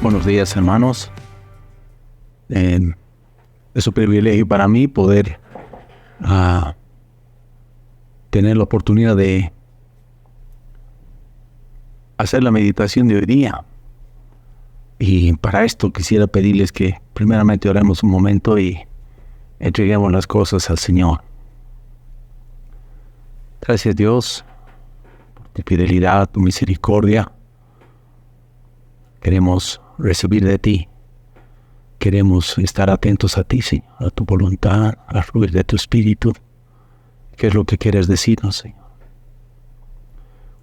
Buenos días, hermanos. Es un privilegio para mí poder tener la oportunidad de hacer la meditación de hoy día. Y para esto quisiera pedirles que primeramente oremos un momento y entreguemos las cosas al Señor. Gracias, Dios, por tu fidelidad, tu misericordia. Queremos recibir de ti. Queremos estar atentos a ti, Señor, a tu voluntad, a fluir de tu espíritu. ¿Qué es lo que quieres decirnos, Señor?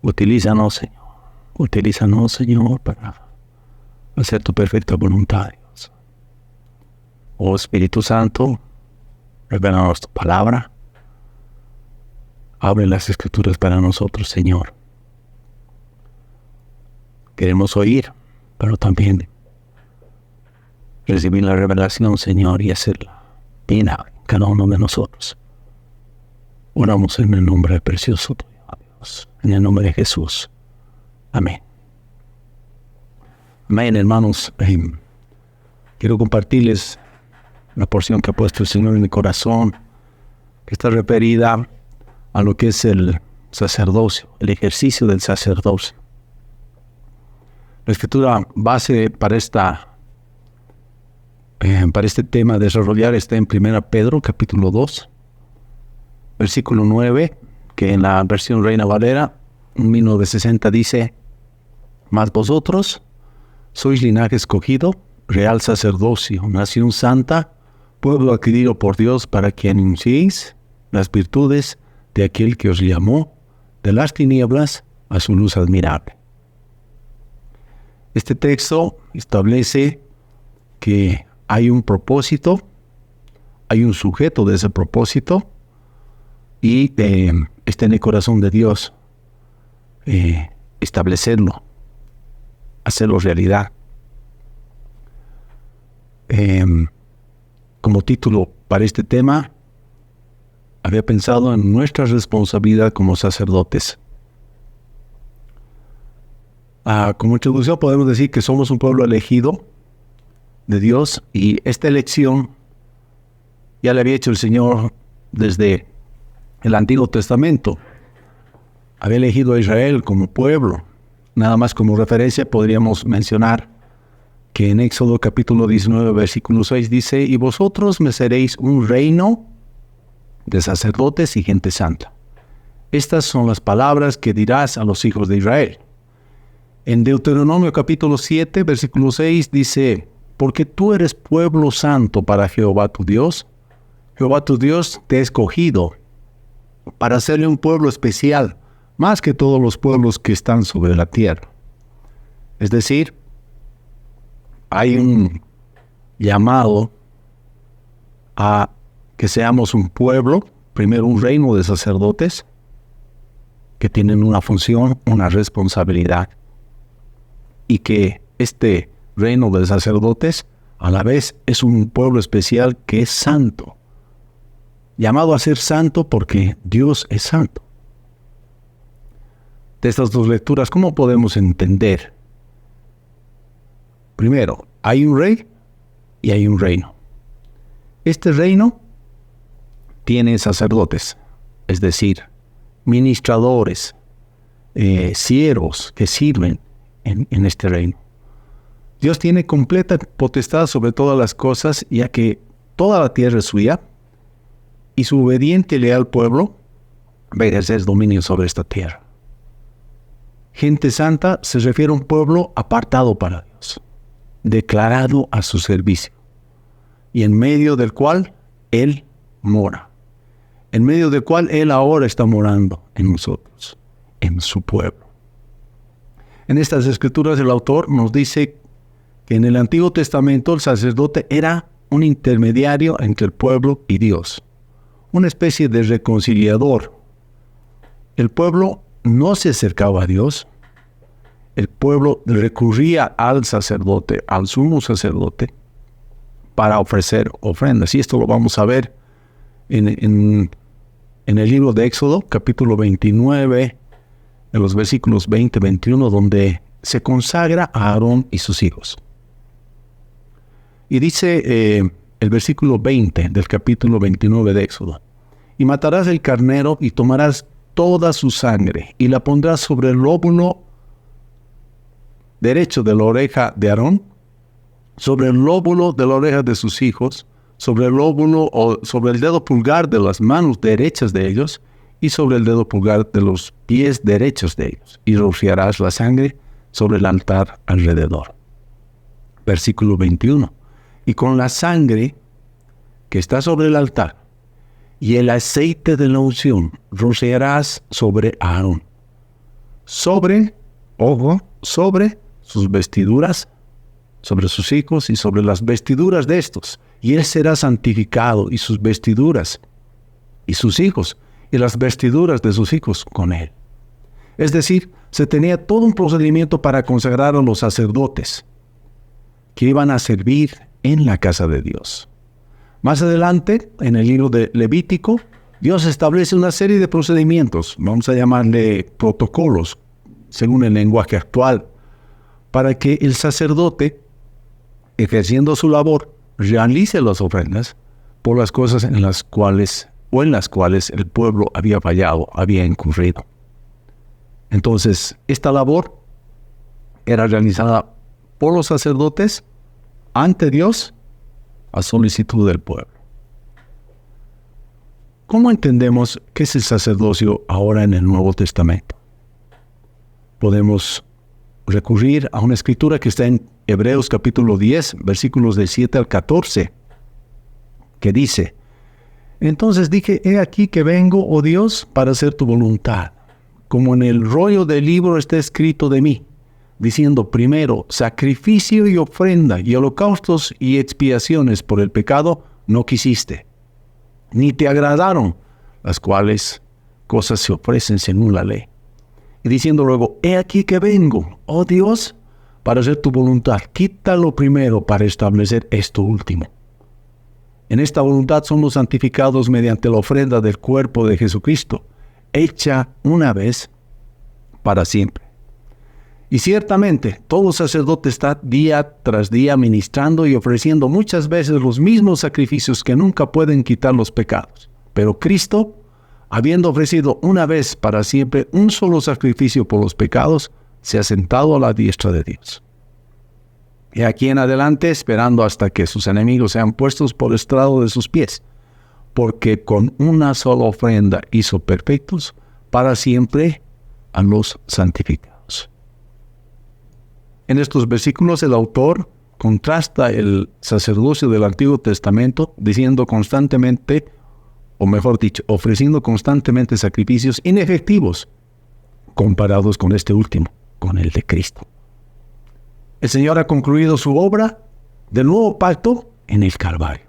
Utilízanos, Señor. Utilízanos, Señor, para hacer tu perfecta voluntad, Dios. Oh Espíritu Santo, revélanos tu palabra. Abre las Escrituras para nosotros, Señor. Queremos oír, pero también recibir la revelación, Señor, y hacerla plena en cada uno de nosotros. Oramos en el nombre precioso tuyo, Dios, en el nombre de Jesús. Amén. Amén, hermanos. Quiero compartirles la porción que ha puesto el Señor en mi corazón, que está referida a lo que es el sacerdocio, el ejercicio del sacerdocio. La escritura base para este tema a desarrollar está en 1 Pedro, capítulo 2, versículo 9, que en la versión Reina Valera 1960 dice: Mas vosotros sois linaje escogido, real sacerdocio, nación santa, pueblo adquirido por Dios, para que anunciéis las virtudes de aquel que os llamó de las tinieblas a su luz admirable. Este texto establece que hay un propósito, hay un sujeto de ese propósito, y está en el corazón de Dios establecerlo, hacerlo realidad. Como título para este tema, había pensado en nuestra responsabilidad como sacerdotes. Como introducción podemos decir que somos un pueblo elegido de Dios, y esta elección ya la había hecho el Señor desde el Antiguo Testamento. Había elegido a Israel como pueblo. Nada más como referencia podríamos mencionar que en Éxodo capítulo 19 versículo 6 dice: Y vosotros me seréis un reino de sacerdotes y gente santa. Estas son las palabras que dirás a los hijos de Israel. En Deuteronomio capítulo 7 versículo 6 dice: Porque tú eres pueblo santo para Jehová tu Dios. Jehová tu Dios te ha escogido para hacerle un pueblo especial, más que todos los pueblos que están sobre la tierra. Es decir, hay un llamado a que seamos un pueblo, primero un reino de sacerdotes, que tienen una función, una responsabilidad, y que este reino de sacerdotes a la vez es un pueblo especial que es santo, llamado a ser santo porque Dios es santo. De estas dos lecturas, ¿cómo podemos entender? Primero, hay un rey y hay un reino. Este reino tiene sacerdotes, es decir, ministradores, siervos que sirven en este reino. Dios tiene completa potestad sobre todas las cosas, ya que toda la tierra es suya, y su obediente y leal pueblo va a ejercer dominio sobre esta tierra. Gente santa se refiere a un pueblo apartado para Dios, declarado a su servicio, y en medio del cual Él mora, en medio del cual Él ahora está morando en nosotros, en su pueblo. En estas escrituras el autor nos dice que en el Antiguo Testamento el sacerdote era un intermediario entre el pueblo y Dios, una especie de reconciliador. El pueblo no se acercaba a Dios, el pueblo recurría al sacerdote, al sumo sacerdote, para ofrecer ofrendas. Y esto lo vamos a ver en el libro de Éxodo, capítulo 29, en los versículos 20-21, donde se consagra a Aarón y sus hijos. Y dice el versículo 20 del capítulo 29 de Éxodo. Y matarás el carnero y tomarás toda su sangre y la pondrás sobre el lóbulo derecho de la oreja de Aarón, sobre el lóbulo de la oreja de sus hijos, sobre el lóbulo o sobre el dedo pulgar de las manos derechas de ellos y sobre el dedo pulgar de los pies derechos de ellos. Y rociarás la sangre sobre el altar alrededor. Versículo 21. Y con la sangre que está sobre el altar y el aceite de la unción rociarás sobre Aarón, sobre sus vestiduras, sobre sus hijos y sobre las vestiduras de estos. Y él será santificado, y sus vestiduras, y sus hijos, y las vestiduras de sus hijos con él. Es decir, se tenía todo un procedimiento para consagrar a los sacerdotes que iban a servir en la casa de Dios. Más adelante, en el libro de Levítico, Dios establece una serie de procedimientos, vamos a llamarle protocolos, según el lenguaje actual, para que el sacerdote, ejerciendo su labor, realice las ofrendas por las cosas en las cuales el pueblo había fallado, había incurrido. Entonces, esta labor era realizada por los sacerdotes ante Dios a solicitud del pueblo. ¿Cómo entendemos qué es el sacerdocio ahora en el Nuevo Testamento? Podemos recurrir a una escritura que está en Hebreos capítulo 10, versículos del 7 al 14, que dice: Entonces dije, he aquí que vengo, oh Dios, para hacer tu voluntad, como en el rollo del libro está escrito de mí, diciendo: primero, sacrificio y ofrenda, y holocaustos y expiaciones por el pecado no quisiste, ni te agradaron, las cuales cosas se ofrecen según la ley. Y diciendo luego: he aquí que vengo, oh Dios, para hacer tu voluntad. Quítalo primero para establecer esto último. En esta voluntad somos santificados mediante la ofrenda del cuerpo de Jesucristo, hecha una vez para siempre. Y ciertamente, todo sacerdote está día tras día ministrando y ofreciendo muchas veces los mismos sacrificios que nunca pueden quitar los pecados. Pero Cristo, habiendo ofrecido una vez para siempre un solo sacrificio por los pecados, se ha sentado a la diestra de Dios. Y aquí en adelante, esperando hasta que sus enemigos sean puestos por estrado de sus pies, porque con una sola ofrenda hizo perfectos para siempre a los santificados. En estos versículos el autor contrasta el sacerdocio del Antiguo Testamento diciendo constantemente, o mejor dicho, ofreciendo constantemente sacrificios inefectivos comparados con este último, con el de Cristo. El Señor ha concluido su obra del nuevo pacto en el Calvario.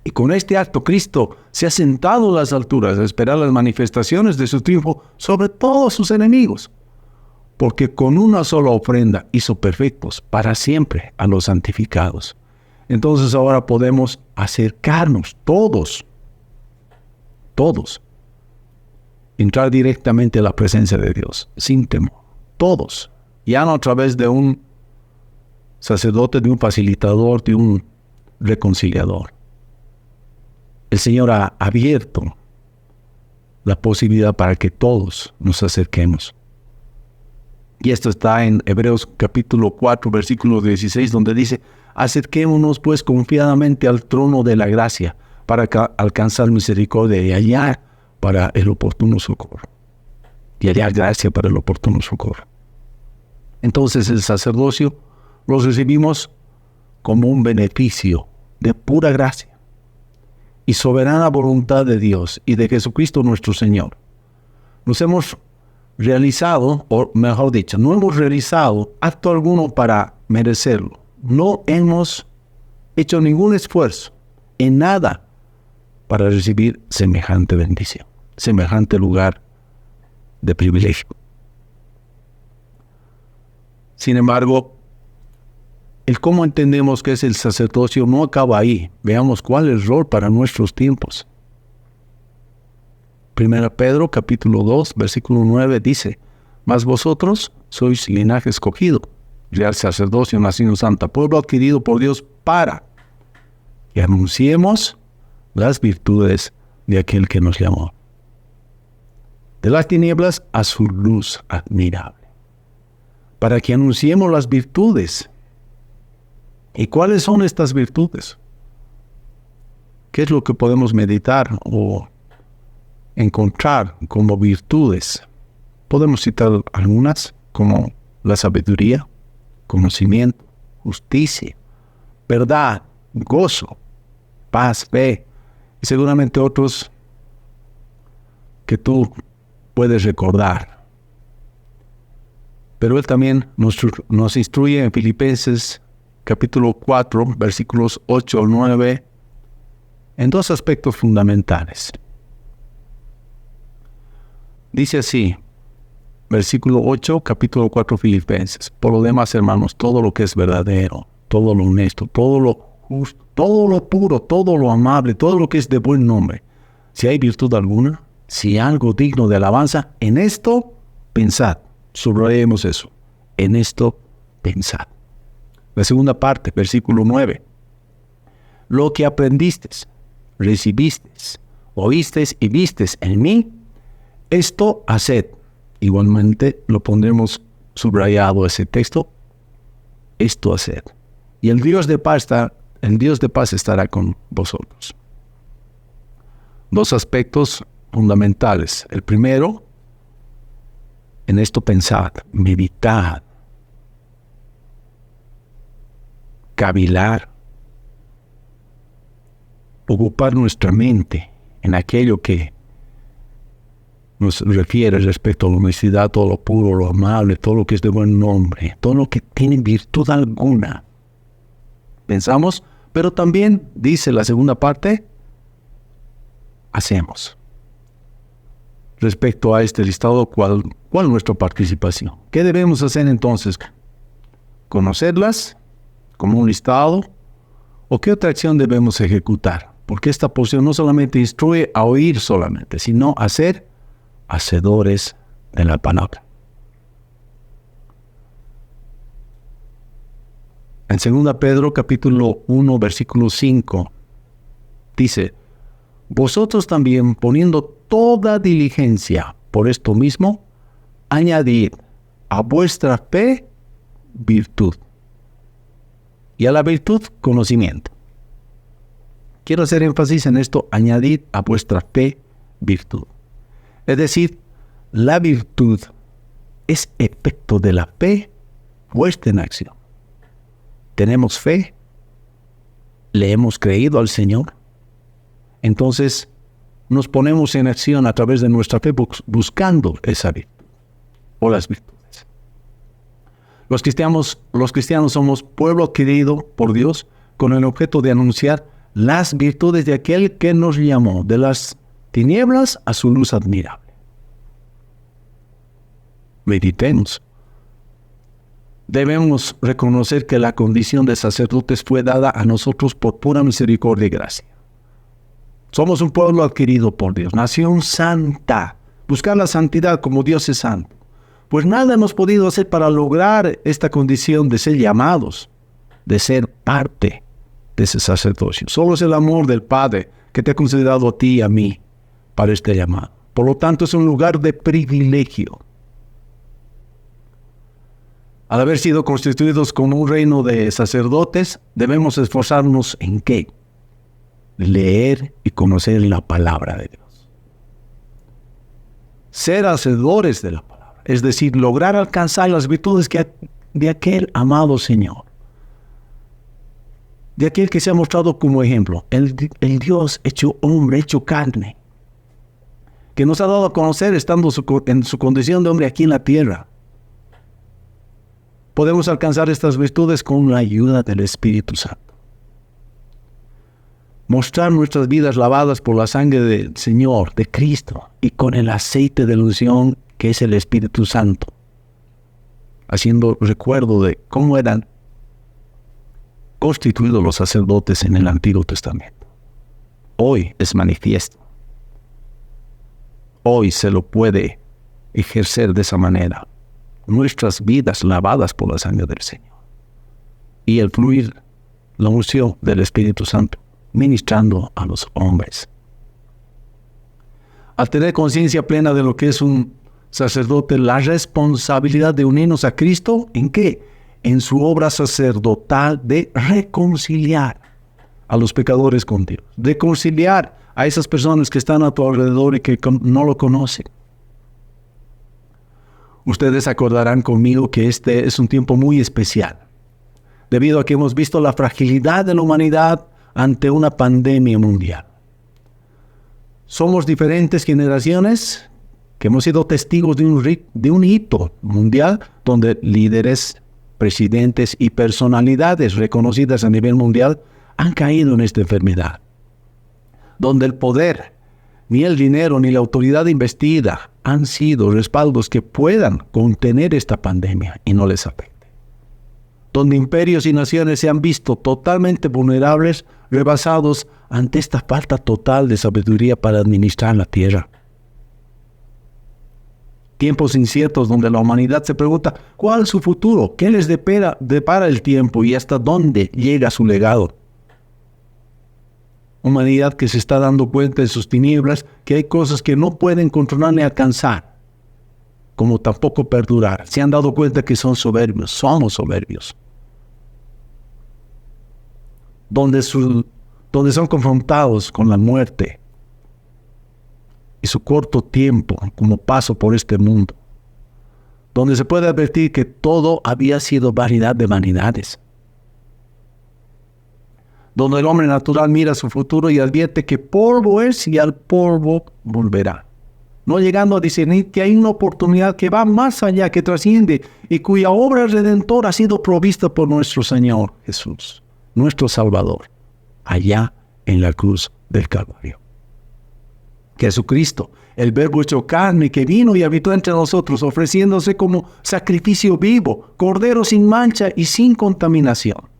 Y con este acto Cristo se ha sentado a las alturas a esperar las manifestaciones de su triunfo sobre todos sus enemigos, porque con una sola ofrenda hizo perfectos para siempre a los santificados. Entonces ahora podemos acercarnos todos, entrar directamente a la presencia de Dios, sin temor, todos, ya no a través de un sacerdote, de un facilitador, de un reconciliador. El Señor ha abierto la posibilidad para que todos nos acerquemos. Y esto está en Hebreos capítulo 4, versículo 16, donde dice: acerquémonos pues confiadamente al trono de la gracia, para alcanzar misericordia y hallar para el oportuno socorro. Y hallar gracia para el oportuno socorro. Entonces el sacerdocio lo recibimos como un beneficio de pura gracia y soberana voluntad de Dios y de Jesucristo nuestro Señor. Nos hemos realizado, o mejor dicho, no hemos realizado acto alguno para merecerlo. No hemos hecho ningún esfuerzo en nada para recibir semejante bendición, semejante lugar de privilegio. Sin embargo, el cómo entendemos que es el sacerdocio no acaba ahí. Veamos cuál es el rol para nuestros tiempos. 1 Pedro capítulo 2, versículo 9 dice: mas vosotros sois linaje escogido, real sacerdocio, nación santa, pueblo adquirido por Dios para que anunciemos las virtudes de aquel que nos llamó. De las tinieblas a su luz admirable. Para que anunciemos las virtudes. ¿Y cuáles son estas virtudes? ¿Qué es lo que podemos meditar o encontrar como virtudes? Podemos citar algunas como la sabiduría, conocimiento, justicia, verdad, gozo, paz, fe, y seguramente otros que tú puedes recordar. Pero él también nos instruye en Filipenses capítulo 4, versículos 8 al 9, en dos aspectos fundamentales. Dice así, versículo 8, capítulo 4, Filipenses: por lo demás, hermanos, todo lo que es verdadero, todo lo honesto, todo lo justo, todo lo puro, todo lo amable, todo lo que es de buen nombre, si hay virtud alguna, si algo digno de alabanza, en esto pensad. Subrayemos eso. En esto pensad. La segunda parte, versículo 9. Lo que aprendisteis, recibisteis, oísteis y visteis en mí, esto haced. Igualmente lo pondremos subrayado ese texto. Esto haced. Y el Dios de paz estará con vosotros. Dos aspectos fundamentales. El primero, en esto pensad, meditad, cavilar, ocupar nuestra mente en aquello que nos refiere respecto a la honestidad, todo lo puro, lo amable, todo lo que es de buen nombre, todo lo que tiene virtud alguna. Pensamos, pero también, dice la segunda parte, hacemos. Respecto a este listado, ¿cuál es nuestra participación? ¿Qué debemos hacer entonces? ¿Conocerlas como un listado? ¿O qué otra acción debemos ejecutar? Porque esta porción no solamente instruye a oír solamente, sino a ser hacedores de la palabra. En 2 Pedro capítulo 1 versículo 5 dice: vosotros también, poniendo toda diligencia por esto mismo, añadid a vuestra fe virtud, y a la virtud conocimiento. Quiero hacer énfasis en esto: añadid a vuestra fe virtud. Es decir, la virtud es efecto de la fe puesta en acción. Tenemos fe, le hemos creído al Señor, entonces nos ponemos en acción a través de nuestra fe buscando esa virtud o las virtudes. Los cristianos somos pueblo adquirido por Dios con el objeto de anunciar las virtudes de aquel que nos llamó de las tinieblas a su luz admirable. Meditemos. Debemos reconocer que la condición de sacerdotes fue dada a nosotros por pura misericordia y gracia. Somos un pueblo adquirido por Dios, nación santa. Buscar la santidad como Dios es santo. Pues nada hemos podido hacer para lograr esta condición de ser llamados, de ser parte de ese sacerdocio. Solo es el amor del Padre que te ha considerado a ti y a mí para este llamado. Por lo tanto, es un lugar de privilegio. Al haber sido constituidos como un reino de sacerdotes, debemos esforzarnos ¿en qué? Leer y conocer la palabra de Dios. Ser hacedores de la palabra, es decir, lograr alcanzar las virtudes de aquel amado Señor, de aquel que se ha mostrado como ejemplo, el Dios hecho hombre, hecho carne, que nos ha dado a conocer estando en su condición de hombre aquí en la tierra. Podemos alcanzar estas virtudes con la ayuda del Espíritu Santo. Mostrar nuestras vidas lavadas por la sangre del Señor, de Cristo, y con el aceite de la unción que es el Espíritu Santo, haciendo recuerdo de cómo eran constituidos los sacerdotes en el Antiguo Testamento. Hoy es manifiesto. Hoy se lo puede ejercer de esa manera. nuestras vidas lavadas por la sangre del Señor. Y el fluir, la unción del Espíritu Santo, ministrando a los hombres. Al tener conciencia plena de lo que es un sacerdote, la responsabilidad de unirnos a Cristo, ¿en qué? En su obra sacerdotal de reconciliar a los pecadores con Dios. Reconciliar a esas personas que están a tu alrededor y que no lo conocen. Ustedes acordarán conmigo que este es un tiempo muy especial, debido a que hemos visto la fragilidad de la humanidad ante una pandemia mundial. Somos diferentes generaciones que hemos sido testigos de un hito mundial donde líderes, presidentes y personalidades reconocidas a nivel mundial han caído en esta enfermedad. Donde el poder, ni el dinero, ni la autoridad investida han sido respaldos que puedan contener esta pandemia y no les afecte. Donde imperios y naciones se han visto totalmente vulnerables, rebasados ante esta falta total de sabiduría para administrar la tierra. Tiempos inciertos donde la humanidad se pregunta ¿cuál es su futuro? ¿Qué les depara el tiempo y hasta dónde llega su legado? Humanidad que se está dando cuenta en sus tinieblas que hay cosas que no pueden controlar ni alcanzar, como tampoco perdurar. Se han dado cuenta que son soberbios, somos soberbios. Donde son confrontados con la muerte y su corto tiempo como paso por este mundo. Donde se puede advertir que todo había sido vanidad de vanidades. Donde el hombre natural mira su futuro y advierte que polvo es y al polvo volverá. No llegando a discernir que hay una oportunidad que va más allá, que trasciende y cuya obra redentora ha sido provista por nuestro Señor Jesús, nuestro Salvador, allá en la cruz del Calvario. Jesucristo, el Verbo hecho carne, que vino y habitó entre nosotros, ofreciéndose como sacrificio vivo, cordero sin mancha y sin contaminación.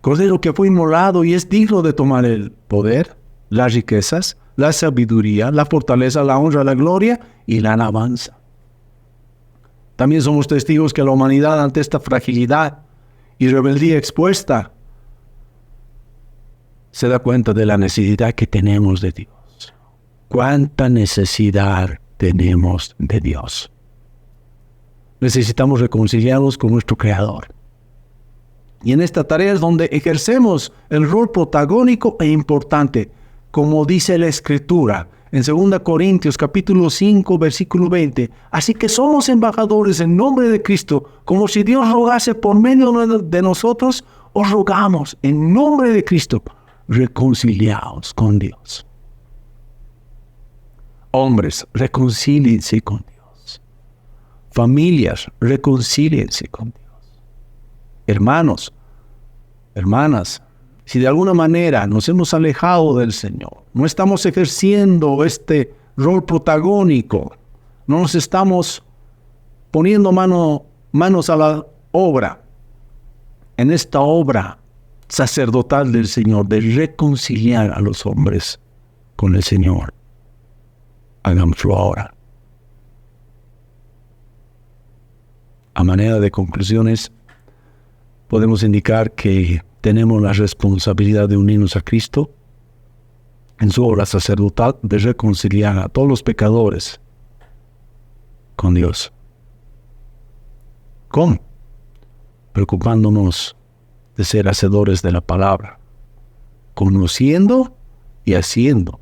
Cordero que fue inmolado y es digno de tomar el poder, las riquezas, la sabiduría, la fortaleza, la honra, la gloria y la alabanza. También somos testigos que la humanidad ante esta fragilidad y rebeldía expuesta se da cuenta de la necesidad que tenemos de Dios. ¿Cuánta necesidad tenemos de Dios? Necesitamos reconciliarnos con nuestro Creador. Y en esta tarea es donde ejercemos el rol protagónico e importante, como dice la Escritura en 2 Corintios capítulo 5, versículo 20. Así que somos embajadores en nombre de Cristo, como si Dios rogase por medio de nosotros, os rogamos en nombre de Cristo, reconciliaos con Dios. Hombres, reconcíliense con Dios. Familias, reconcíliense con Dios. Hermanos, hermanas, si de alguna manera nos hemos alejado del Señor, no estamos ejerciendo este rol protagónico, no nos estamos poniendo manos a la obra, en esta obra sacerdotal del Señor, de reconciliar a los hombres con el Señor, hagámoslo ahora. A manera de conclusiones, podemos indicar que tenemos la responsabilidad de unirnos a Cristo en su obra sacerdotal de reconciliar a todos los pecadores con Dios. ¿Cómo? Preocupándonos de ser hacedores de la palabra, conociendo y haciendo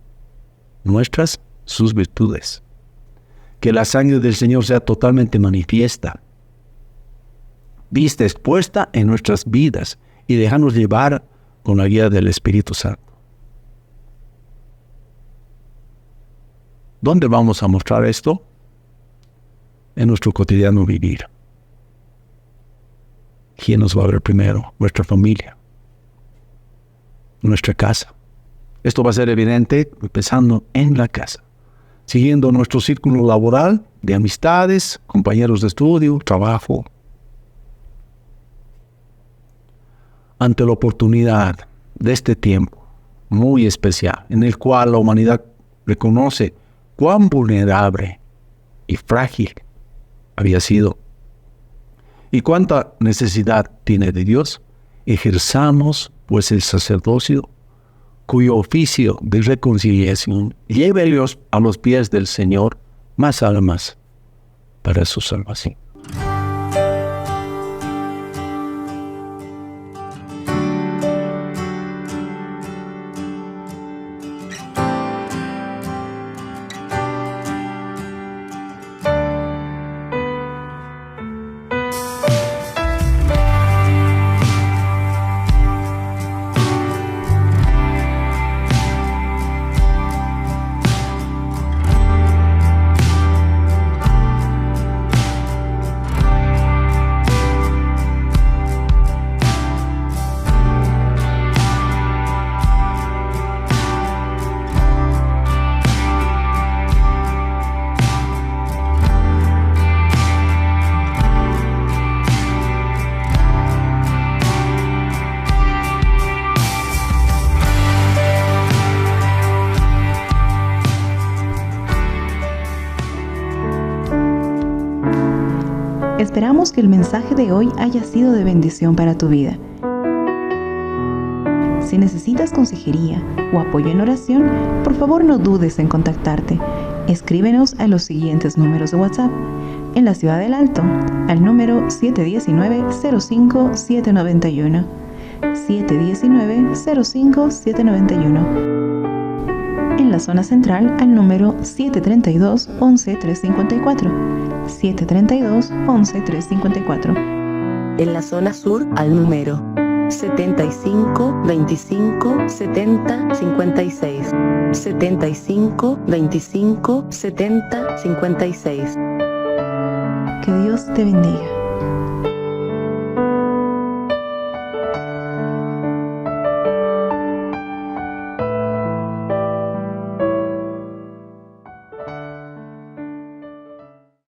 sus virtudes. Que la sangre del Señor sea totalmente manifiesta, vista, expuesta en nuestras vidas y dejarnos llevar con la guía del Espíritu Santo. ¿Dónde vamos a mostrar esto? En nuestro cotidiano vivir. ¿Quién nos va a ver primero? Nuestra familia, nuestra casa. Esto va a ser evidente empezando en la casa, siguiendo nuestro círculo laboral de amistades, compañeros de estudio, trabajo. Ante la oportunidad de este tiempo muy especial, en el cual la humanidad reconoce cuán vulnerable y frágil había sido. ¿Y cuánta necesidad tiene de Dios? Ejerzamos pues el sacerdocio, cuyo oficio de reconciliación lleve a los pies del Señor más almas para su salvación. Esperamos que el mensaje de hoy haya sido de bendición para tu vida. Si necesitas consejería o apoyo en oración, por favor no dudes en contactarte. Escríbenos a los siguientes números de WhatsApp. En la Ciudad del Alto, al número 719-05-791. 719-05-791. En la zona central, al número 732-11-354. 732-11-354. En la zona sur, al número 75 25 70 56. 75 25 70 56. Que Dios te bendiga.